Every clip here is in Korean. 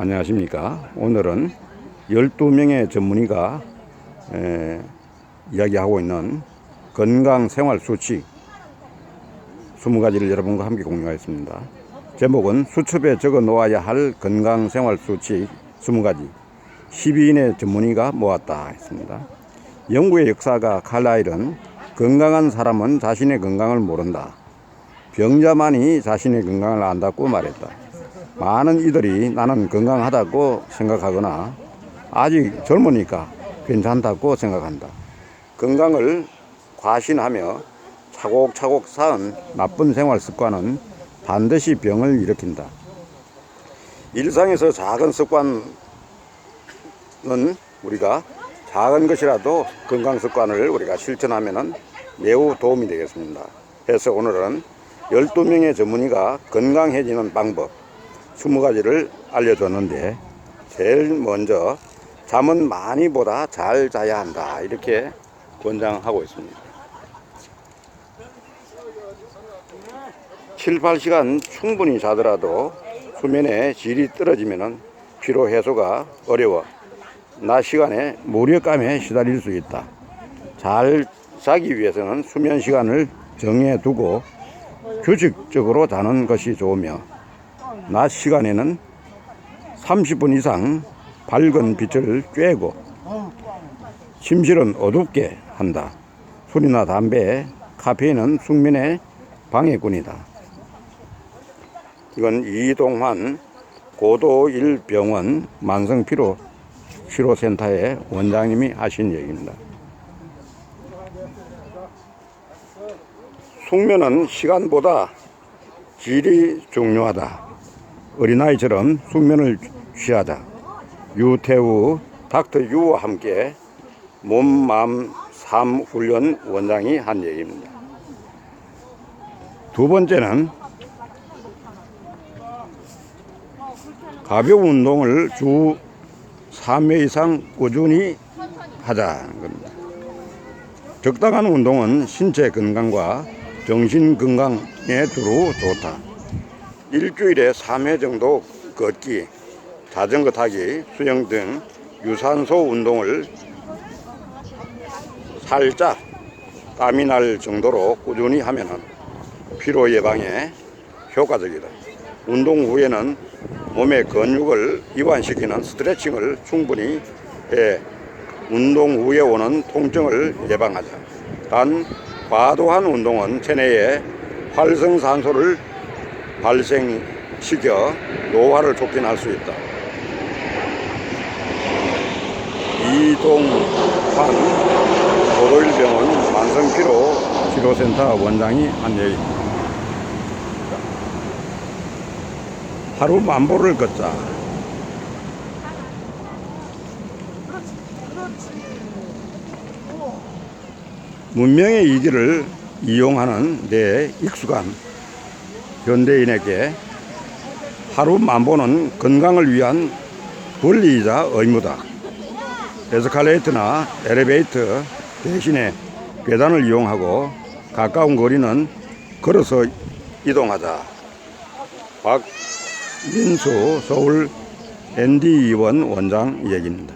안녕하십니까. 오늘은 12명의 전문의가 이야기하고 있는 건강생활수칙 20가지를 여러분과 함께 공유하겠습니다. 제목은 수첩에 적어 놓아야 할 건강생활수칙 20가지 12인의 전문의가 모았다 했습니다. 영국의 역사가 칼라일은 건강한 사람은 자신의 건강을 모른다, 병자만이 자신의 건강을 안다고 말했다. 많은 이들이 나는 건강하다고 생각하거나 아직 젊으니까 괜찮다고 생각한다. 건강을 과신하며 차곡차곡 쌓은 나쁜 생활 습관은 반드시 병을 일으킨다. 일상에서 작은 습관은 우리가 작은 것이라도 건강 습관을 우리가 실천하면 매우 도움이 되겠습니다. 그래서 오늘은 12명의 전문의가 건강해지는 방법 20가지를 알려줬는데, 제일 먼저 잠은 많이보다 잘 자야 한다, 이렇게 권장하고 있습니다. 7, 8시간 충분히 자더라도 수면의 질이 떨어지면 피로 해소가 어려워 낮 시간에 무력감에 시달릴 수 있다. 잘 자기 위해서는 수면 시간을 정해두고 규칙적으로 자는 것이 좋으며, 낮 시간에는 30분 이상 밝은 빛을 쬐고 침실은 어둡게 한다. 술이나 담배, 카페인은 숙면의 방해꾼이다. 이건 이동환 고도일병원 만성피로치료센터의 원장님이 하신 얘기입니다. 숙면은 시간보다 질이 중요하다. 어린아이처럼 숙면을 취하자. 유태우 닥터 유와 함께 몸, 마음, 삶 훈련 원장이 한 얘기입니다. 두 번째는 가벼운 운동을 주 3회 이상 꾸준히 하자는 겁니다. 적당한 운동은 신체 건강과 정신 건강에 두루 좋다. 일주일에 3회 정도 걷기, 자전거 타기, 수영 등 유산소 운동을 살짝 땀이 날 정도로 꾸준히 하면 피로 예방에 효과적이다. 운동 후에는 몸의 근육을 이완시키는 스트레칭을 충분히 해 운동 후에 오는 통증을 예방하자. 단 과도한 운동은 체내에 활성산소를 발생시켜 노화를 촉진할 수 있다. 이동환 고도일병원 만성피로치료센터 원장이 한 얘기입니다. 하루 만보를 걷자. 문명의 이기를 이용하는 데 익숙한 현대인에게 하루 만보는 건강을 위한 권리이자 의무다. 에스컬레이터나 엘리베이터 대신에 계단을 이용하고 가까운 거리는 걸어서 이동하자. 박민수 서울 ND원 원장 얘기입니다.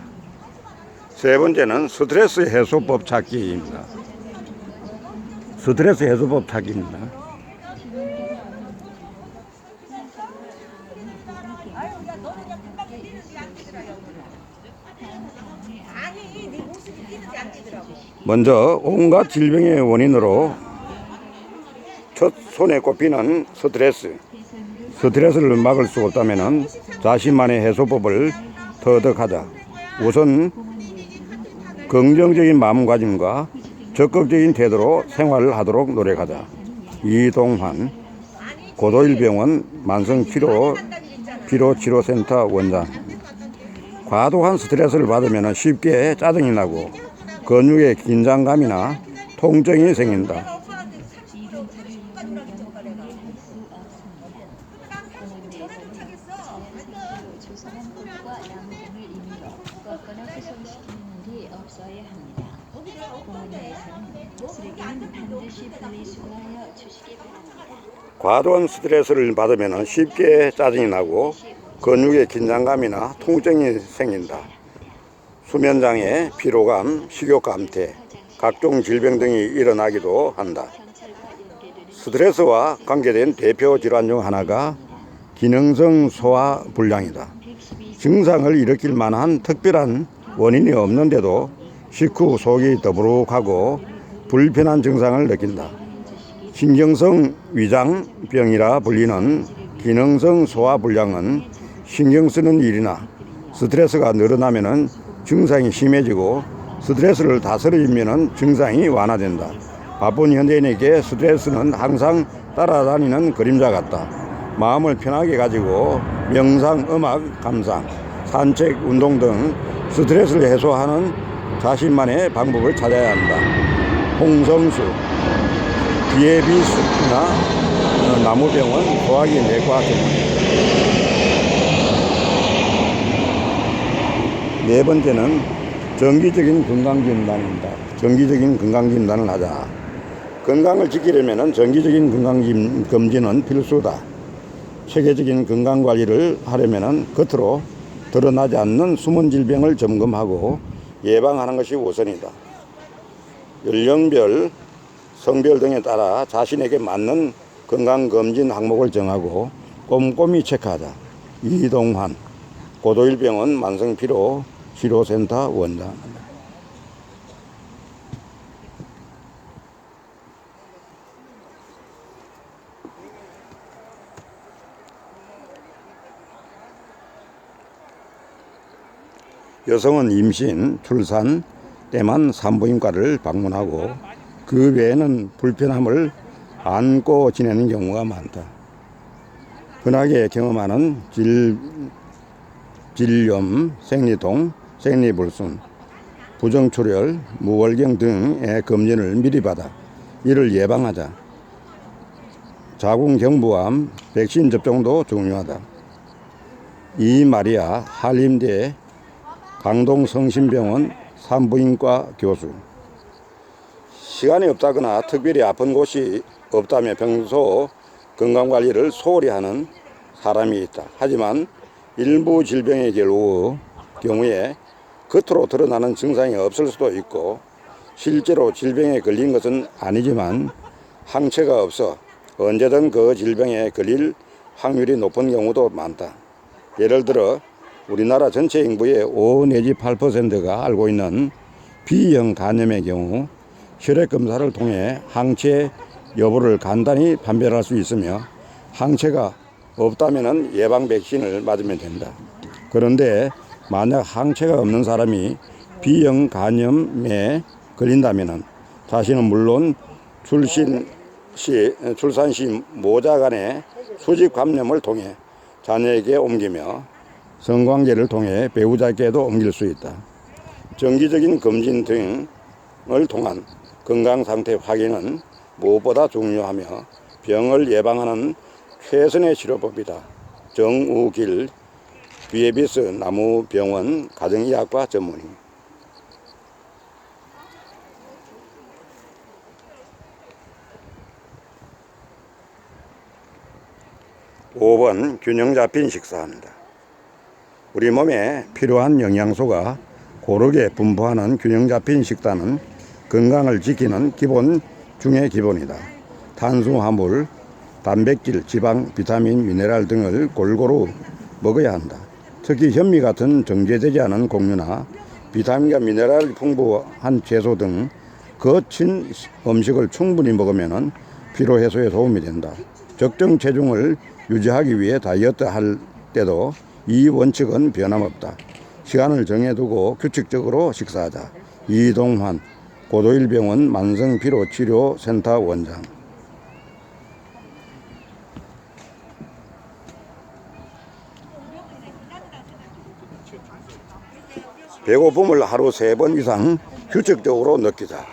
세 번째는 스트레스 해소법 찾기입니다. 스트레스 해소법 찾기입니다. 먼저 온갖 질병의 원인으로 첫 손에 꼽히는 스트레스를 막을 수 없다면 자신만의 해소법을 터득하자. 우선 긍정적인 마음가짐과 적극적인 태도로 생활을 하도록 노력하자. 이동환 고도일병원 만성피로치료센터 원장. 과도한 스트레스를 받으면 쉽게 짜증이 나고 근육에 긴장감이나 통증이 생긴다. 과도한 스트레스를 받으면 쉽게 짜증이 나고 근육의 긴장감이나 통증이 생긴다. 수면장애, 피로감, 식욕 감퇴, 각종 질병 등이 일어나기도 한다. 스트레스와 관계된 대표 질환 중 하나가 기능성 소화 불량이다. 증상을 일으킬 만한 특별한 원인이 없는데도 식후 속이 더부룩하고 불편한 증상을 느낀다. 신경성 위장병이라 불리는 기능성 소화 불량은 신경 쓰는 일이나 스트레스가 늘어나면 증상이 심해지고 스트레스를 다스리면 증상이 완화된다. 바쁜 현대인에게 스트레스는 항상 따라다니는 그림자 같다. 마음을 편하게 가지고 명상, 음악, 감상, 산책, 운동 등 스트레스를 해소하는 자신만의 방법을 찾아야 한다. 홍성수, 비에비스나 나무병원 소화기 내과 전문의. 네 번째는 정기적인 건강진단입니다. 정기적인 건강진단을 하자. 건강을 지키려면 정기적인 건강검진은 필수다. 체계적인 건강관리를 하려면 겉으로 드러나지 않는 숨은 질병을 점검하고 예방하는 것이 우선이다. 연령별, 성별 등에 따라 자신에게 맞는 건강검진 항목을 정하고 꼼꼼히 체크하자. 이동환, 고도일병원 만성피로 치료센터 원장. 여성은 임신, 출산 때만 산부인과를 방문하고 그 외에는 불편함을 안고 지내는 경우가 많다. 흔하게 경험하는 질염, 생리통, 생리불순, 부정출혈, 무월경 등의 검진을 미리 받아 이를 예방하자. 자궁경부암 백신 접종도 중요하다. 이마리아 한림대 강동성심병원 산부인과 교수. 시간이 없다거나 특별히 아픈 곳이 없다며 평소 건강관리를 소홀히 하는 사람이 있다. 하지만 일부 질병의 경우에 겉으로 드러나는 증상이 없을 수도 있고 실제로 질병에 걸린 것은 아니지만 항체가 없어 언제든 그 질병에 걸릴 확률이 높은 경우도 많다. 예를 들어 우리나라 전체 인구의 5 내지 8%가 앓고 있는 B형 간염의 경우 혈액검사를 통해 항체 여부를 간단히 판별할 수 있으며 항체가 없다면 예방 백신을 맞으면 된다. 그런데 만약 항체가 없는 사람이 B형 간염에 걸린다면 자신은 물론 출산 시 모자 간의 수직 감염을 통해 자녀에게 옮기며 성관계를 통해 배우자에게도 옮길 수 있다. 정기적인 검진 등을 통한 건강상태 확인은 무엇보다 중요하며 병을 예방하는 최선의 치료법이다. 정우길 비에비스 나무병원 가정의학과 전문의. 5번 균형 잡힌 식사합니다. 우리 몸에 필요한 영양소가 고르게 분포하는 균형 잡힌 식단은 건강을 지키는 기본 중의 기본이다. 탄수화물, 단백질, 지방, 비타민, 미네랄 등을 골고루 먹어야 한다. 특히 현미 같은 정제되지 않은 곡류나 비타민과 미네랄이 풍부한 채소 등 거친 음식을 충분히 먹으면 피로 해소에 도움이 된다. 적정 체중을 유지하기 위해 다이어트 할 때도 이 원칙은 변함없다. 시간을 정해두고 규칙적으로 식사하자. 이동환 고도일병원 만성피로치료센터 원장. 배고픔을 하루 3번 이상 규칙적으로 느끼자.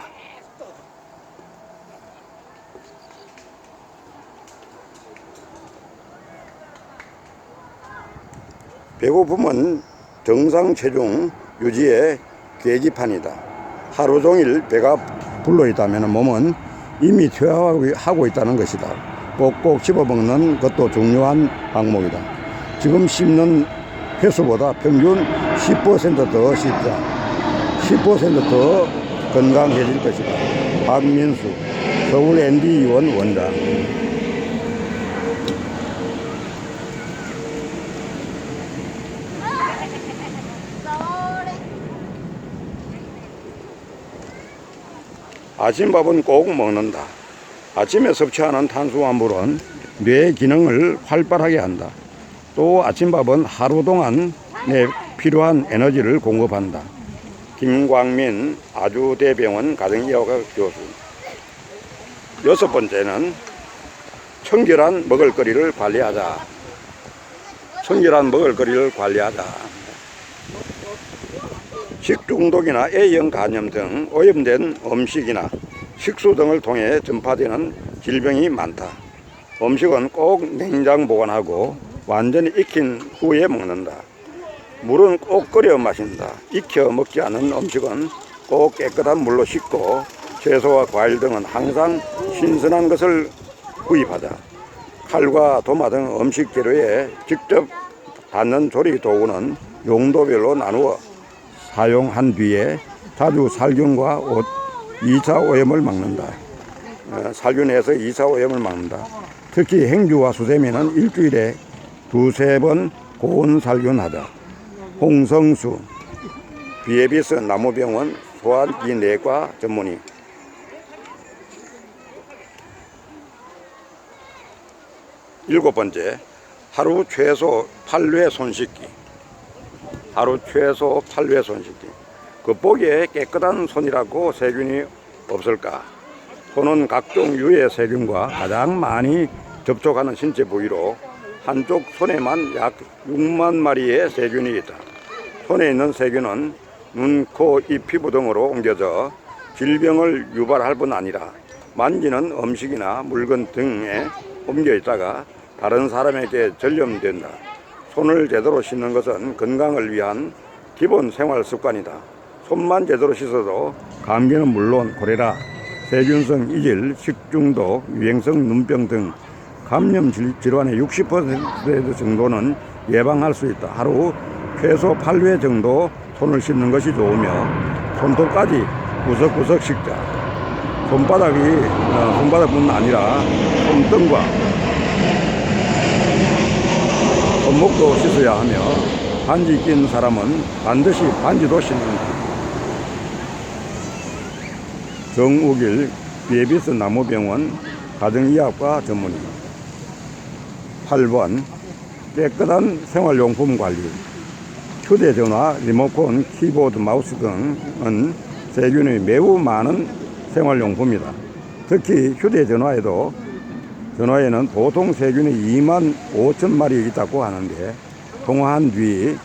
배고픔은 정상 체중 유지의 계기판이다. 하루 종일 배가 불러 있다면 몸은 이미 퇴화하고 있다는 것이다. 꼭꼭 씹어먹는 것도 중요한 항목이다. 지금 심는 횟수보다 평균 10%더 씹자. 10%더 건강해질 것이다. 박민수 서울 ND의원 원장. 아침밥은 꼭 먹는다. 아침에 섭취하는 탄수화물은 뇌 기능을 활발하게 한다. 또 아침밥은 하루 동안 내 필요한 에너지를 공급한다. 김광민 아주대병원 가정의학과 교수. 6번째는 청결한 먹을거리를 관리하자. 청결한 먹을거리를 관리하자. 식중독이나 A형 간염 등 오염된 음식이나 식수 등을 통해 전파되는 질병이 많다. 음식은 꼭 냉장 보관하고 완전히 익힌 후에 먹는다. 물은 꼭 끓여 마신다. 익혀 먹지 않은 음식은 꼭 깨끗한 물로 씻고 채소와 과일 등은 항상 신선한 것을 구입하자. 칼과 도마 등 음식 재료에 직접 닿는 조리 도구는 용도별로 나누어 사용한 뒤에 자주 살균과 2차 오염을 막는다. 살균해서 2차 오염을 막는다. 특히 행주와 수세미는 일주일에 2~3번 고온 살균하자. 홍성수 비에비스 나무병원 소화기내과 전문의. 7번째, 하루 최소 8회 손 씻기. 하루 최소 8회 손 씻기. 겉보기에 깨끗한 손이라고 세균이 없을까? 손은 각종 유해 세균과 가장 많이 접촉하는 신체 부위로 한쪽 손에만 약 6만 마리의 세균이 있다. 손에 있는 세균은 눈, 코, 입, 피부 등으로 옮겨져 질병을 유발할 뿐 아니라 만지는 음식이나 물건 등에 옮겨 있다가 다른 사람에게 전염된다. 손을 제대로 씻는 것은 건강을 위한 기본 생활 습관이다. 손만 제대로 씻어도 감기는 물론 콜레라, 세균성 이질, 식중독, 유행성 눈병 등 감염 질환의 60% 정도는 예방할 수 있다. 하루 최소 8회 정도 손을 씻는 것이 좋으며 손톱까지 구석구석 씻자. 손바닥뿐만 아니라 손등과 손목도 씻어야 하며 반지 낀 사람은 반드시 반지도 씻는다. 정우길 비에비스 나무병원 가정의학과 전문의. 8번 깨끗한 생활용품 관리. 휴대전화, 리모컨, 키보드, 마우스 등은 세균이 매우 많은 생활용품이다. 특히 휴대전화에는 보통 세균이 2만 5천 마리 있다고 하는데 통화한 뒤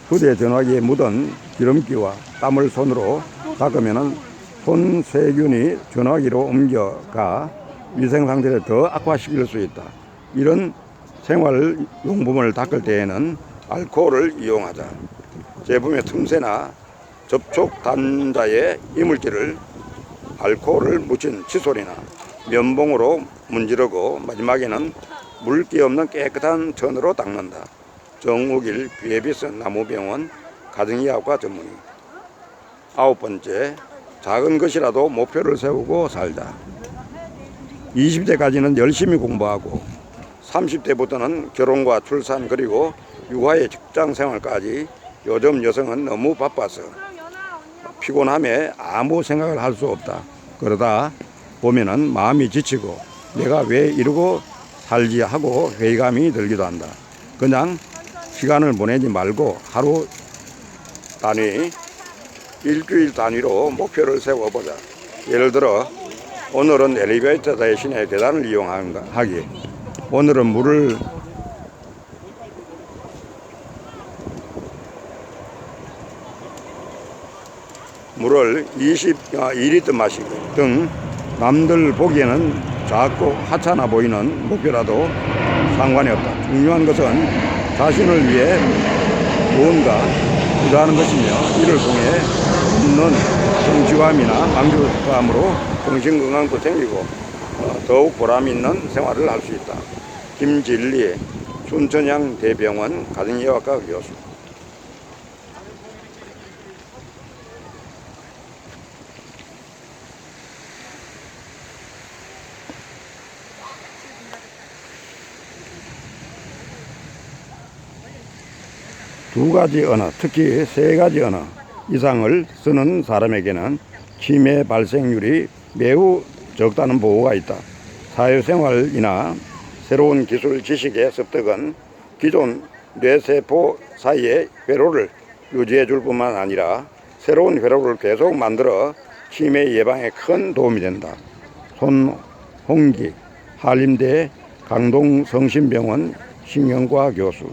휴대전화기에 묻은 기름기와 땀을 손으로 닦으면 손 세균이 전화기로 옮겨가 위생 상태를 더 악화시킬 수 있다. 이런 생활용품을 닦을 때에는 알코올을 이용하자. 제품의 틈새나 접촉 단자에 이물질을 알코올을 묻힌 칫솔이나 면봉으로 문지르고 마지막에는 물기 없는 깨끗한 천으로 닦는다. 정우길 비에비스 나무병원 가정의학과 전문의. 9번째, 작은 것이라도 목표를 세우고 살자. 20대까지는 열심히 공부하고 30대부터는 결혼과 출산 그리고 육아의 직장 생활까지 요즘 여성은 너무 바빠서 피곤함에 아무 생각을 할 수 없다. 그러다 보면은 마음이 지치고 내가 왜 이러고 살지 하고 회의감이 들기도 한다. 그냥 시간을 보내지 말고 하루 단위, 일주일 단위로 목표를 세워보자. 예를 들어 오늘은 엘리베이터 대신에 계단을 이용하기. 오늘은 물을 2리터 마시기 등 남들 보기에는 작고 하찮아 보이는 목표라도 상관이 없다. 중요한 것은 자신을 위해 무언가 투자하는 것이며 이를 통해 얻는 성취감이나 만족감으로 정신건강도 생기고 더욱 보람 있는 생활을 할 수 있다. 김진리 순천향 대병원 가정의학과 교수. 두 가지 언어, 특히 세 가지 언어 이상을 쓰는 사람에게는 치매 발생률이 매우 적다는 보고가 있다. 사회생활이나 새로운 기술 지식의 습득은 기존 뇌세포 사이의 회로를 유지해 줄 뿐만 아니라 새로운 회로를 계속 만들어 치매 예방에 큰 도움이 된다. 손홍기 한림대 강동성심병원 신경과 교수.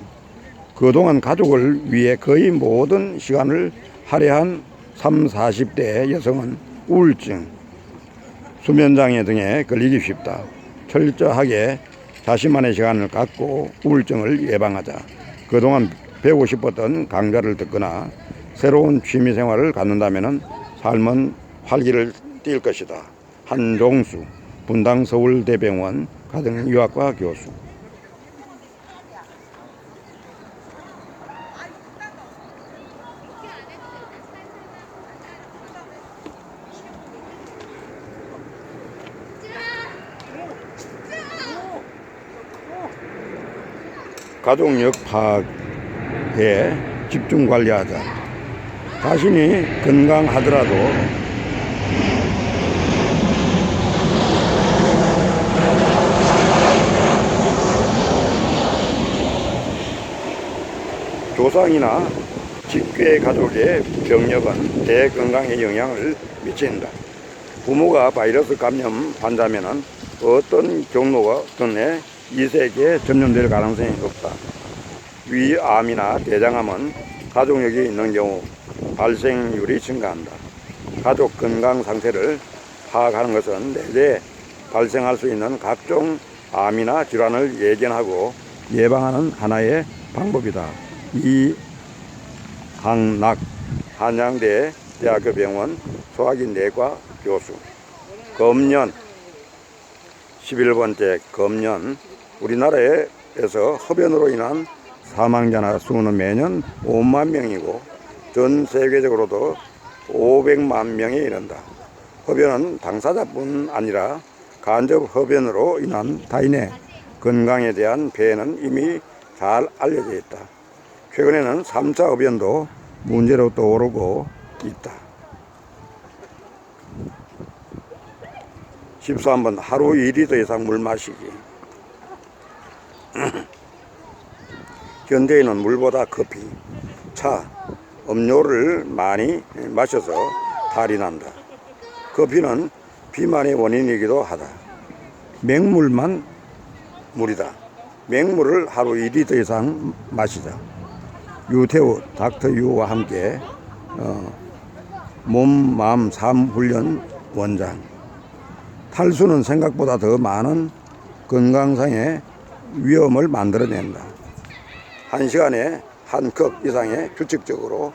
그동안 가족을 위해 거의 모든 시간을 할애한 30, 40대 여성은 우울증, 수면장애 등에 걸리기 쉽다. 철저하게 자신만의 시간을 갖고 우울증을 예방하자. 그동안 배우고 싶었던 강좌를 듣거나 새로운 취미생활을 갖는다면 삶은 활기를 띨 것이다. 한종수 분당서울대병원 가정의학과 교수. 가족력 파악에 집중 관리하자. 자신이 건강하더라도 조상이나 직계 가족의 병력은 대건강에 영향을 미친다. 부모가 바이러스 감염 환자면 어떤 경로가 때문에 이 세계에 전염될 가능성이 없다. 위암이나 대장암은 가족력이 있는 경우 발생률이 증가한다. 가족 건강 상태를 파악하는 것은 내재 발생할 수 있는 각종 암이나 질환을 예견하고 예방하는 하나의 방법이다. 이항락 한양대 대학교 병원 소화기내과 교수. 검년 11번째 검년. 우리나라에서 흡연으로 인한 사망자나 수는 매년 5만 명이고 전 세계적으로도 500만 명에 이른다. 흡연은 당사자뿐 아니라 간접 흡연으로 인한 타인의 건강에 대한 폐해는 이미 잘 알려져 있다. 최근에는 3차 흡연도 문제로 떠오르고 있다. 13번 하루 2리터 이상 물 마시기. 현대인은 물보다 커피, 차, 음료를 많이 마셔서 탈이 난다. 커피는 비만의 원인이기도 하다. 맹물만 물이다. 맹물을 하루 2리터 이상 마시자. 유태우 닥터유와 함께 몸, 마음, 삶 훈련 원장. 탈수는 생각보다 더 많은 건강상의 위험을 만들어낸다. 1시간에 한 컵 이상의 규칙적으로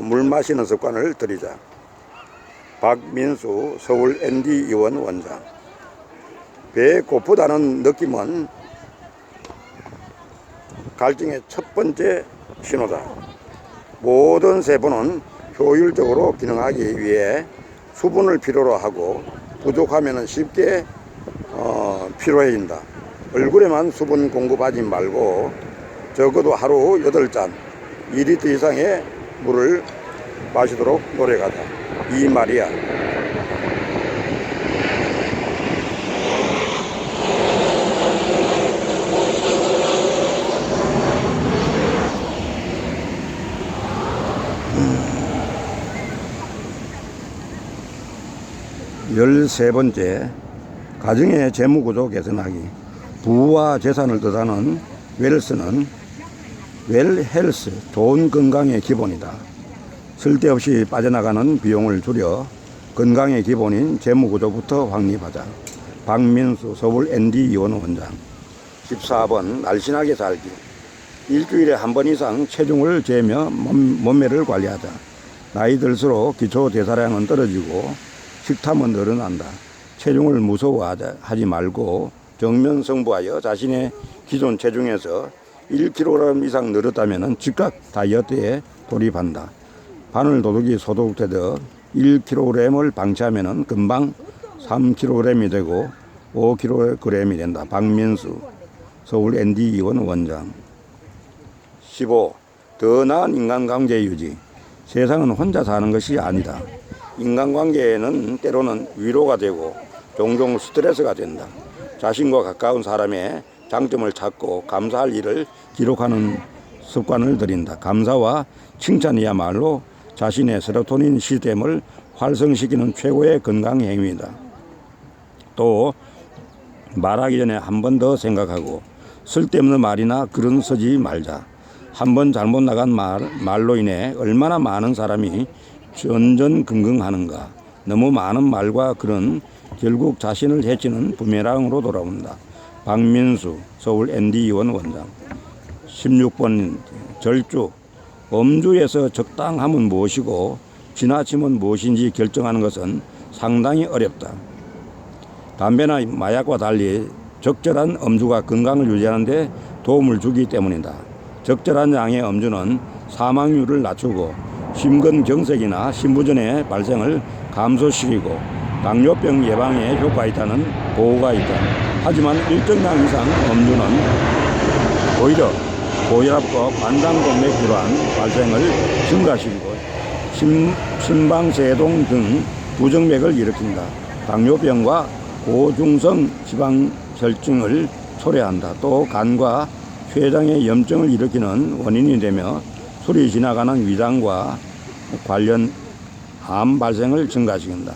물 마시는 습관을 들이자. 박민수 서울 ND 의원 원장. 배에 고프다는 느낌은 갈증의 첫 번째 신호다. 모든 세포는 효율적으로 기능하기 위해 수분을 필요로 하고 부족하면 쉽게 피로해진다. 얼굴에만 수분 공급하지 말고 적어도 하루 8잔 2리터 이상의 물을 마시도록 노력하자. 이말이야. 열세 번째, 가정의 재무구조 개선하기. 부와 재산을 뜻하는 웰스는 웰헬스, 좋은 건강의 기본이다. 쓸데없이 빠져나가는 비용을 줄여 건강의 기본인 재무구조부터 확립하자. 박민수 서울 ND 의원 원장. 14번 날씬하게 살기. 일주일에 한 번 이상 체중을 재며 몸매를 관리하자. 나이 들수록 기초 대사량은 떨어지고 식탐은 늘어난다. 체중을 무서워하지 말고 정면 승부하여 자신의 기존 체중에서 1kg 이상 늘었다면 즉각 다이어트에 돌입한다. 바늘 도둑이 소독 되듯 1kg을 방치하면 금방 3kg이 되고 5kg이 된다. 박민수 서울 ND 의원 원장. 15. 더 나은 인간관계 유지. 세상은 혼자 사는 것이 아니다. 인간관계에는 때로는 위로가 되고 종종 스트레스가 된다. 자신과 가까운 사람의 장점을 찾고 감사할 일을 기록하는 습관을 들인다. 감사와 칭찬이야말로 자신의 세로토닌 시스템을 활성시키는 최고의 건강 행위이다. 또 말하기 전에 한 번 더 생각하고 쓸데없는 말이나 글은 쓰지 말자. 한 번 잘못 나간 말로 인해 얼마나 많은 사람이 전전긍긍하는가. 너무 많은 말과 글은 결국 자신을 해치는 부메랑으로 돌아온다. 박민수 서울 ND 의원 원장. 16번 절주. 엄주에서 적당함은 무엇이고 지나침은 무엇인지 결정하는 것은 상당히 어렵다. 담배나 마약과 달리 적절한 음주가 건강을 유지하는 데 도움을 주기 때문이다. 적절한 양의 음주는 사망률을 낮추고 심근경색이나 심부전의 발생을 감소시키고 당뇨병 예방에 효과가 있다는 보고가 있다. 하지만 일정량 이상 음주는 오히려 고혈압과 관장동맥 질환 발생을 증가시키고 심방세동 등 부정맥을 일으킨다. 당뇨병과 고중성 지방혈증을 초래한다. 또 간과 췌장의 염증을 일으키는 원인이 되며 술이 지나가는 위장과 관련 암 발생을 증가시킨다.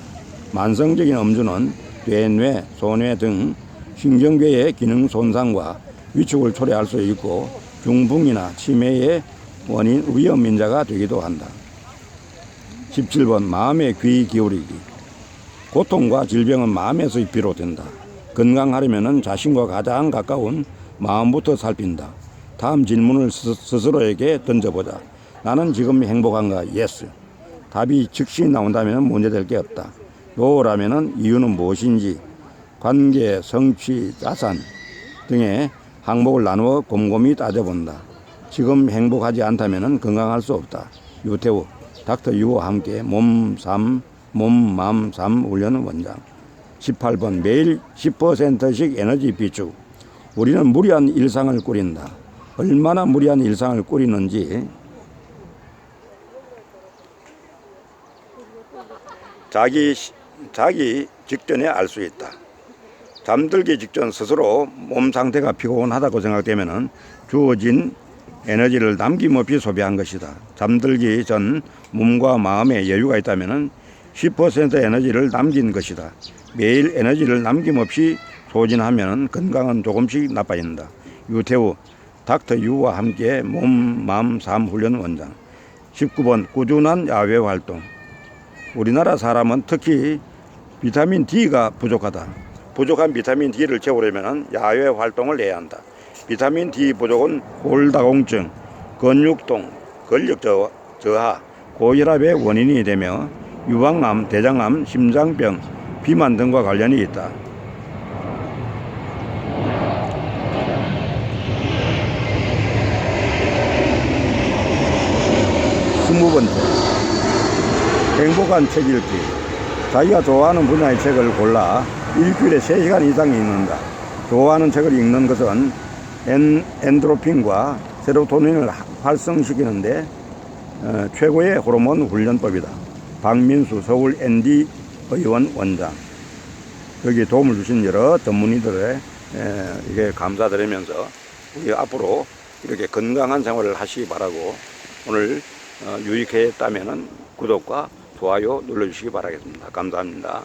만성적인 음주는 뇌, 소뇌 등 신경계의 기능 손상과 위축을 초래할 수 있고 중풍이나 치매의 원인 위험 인자가 되기도 한다. 17번 마음에 귀 기울이기. 고통과 질병은 마음에서 비롯된다. 건강하려면 자신과 가장 가까운 마음부터 살핀다. 다음 질문을 스스로에게 던져보자. 나는 지금 행복한가? 예스. 답이 즉시 나온다면 문제될 게 없다. 노라면 이유는 무엇인지 관계, 성취, 자산 등의 항목을 나누어 곰곰이 따져본다. 지금 행복하지 않다면 건강할 수 없다. 유태우 닥터 유와 함께 몸, 마음, 삶 훈련 원장. 18번 매일 10%씩 에너지 비축. 우리는 무리한 일상을 꾸린다. 얼마나 무리한 일상을 꾸리는지 자기 직전에 알 수 있다. 잠들기 직전 스스로 몸 상태가 피곤하다고 생각되면 주어진 에너지를 남김없이 소비한 것이다. 잠들기 전 몸과 마음에 여유가 있다면 10% 에너지를 남긴 것이다. 매일 에너지를 남김없이 소진하면 건강은 조금씩 나빠진다. 유태우 닥터 유와 함께 몸, 마음, 삶 훈련 원장. 19번 꾸준한 야외 활동. 우리나라 사람은 특히 비타민 D가 부족하다. 부족한 비타민 D를 채우려면 야외 활동을 해야 한다. 비타민 D 부족은 골다공증, 근육통, 근력 저하, 고혈압의 원인이 되며 유방암, 대장암, 심장병, 비만 등과 관련이 있다. 스무 번째, 행복한 책 읽기. 자기가 좋아하는 분야의 책을 골라 일주일에 3시간 이상 읽는다. 좋아하는 책을 읽는 것은 엔도르핀과 세로토닌을 활성시키는데 최고의 호르몬 훈련법이다. 박민수 서울 ND 의원 원장. 여기 도움을 주신 여러 전문의들의 이게 감사드리면서 우리 앞으로 이렇게 건강한 생활을 하시기 바라고, 오늘 유익했다면 구독과 좋아요 눌러주시기 바라겠습니다. 감사합니다.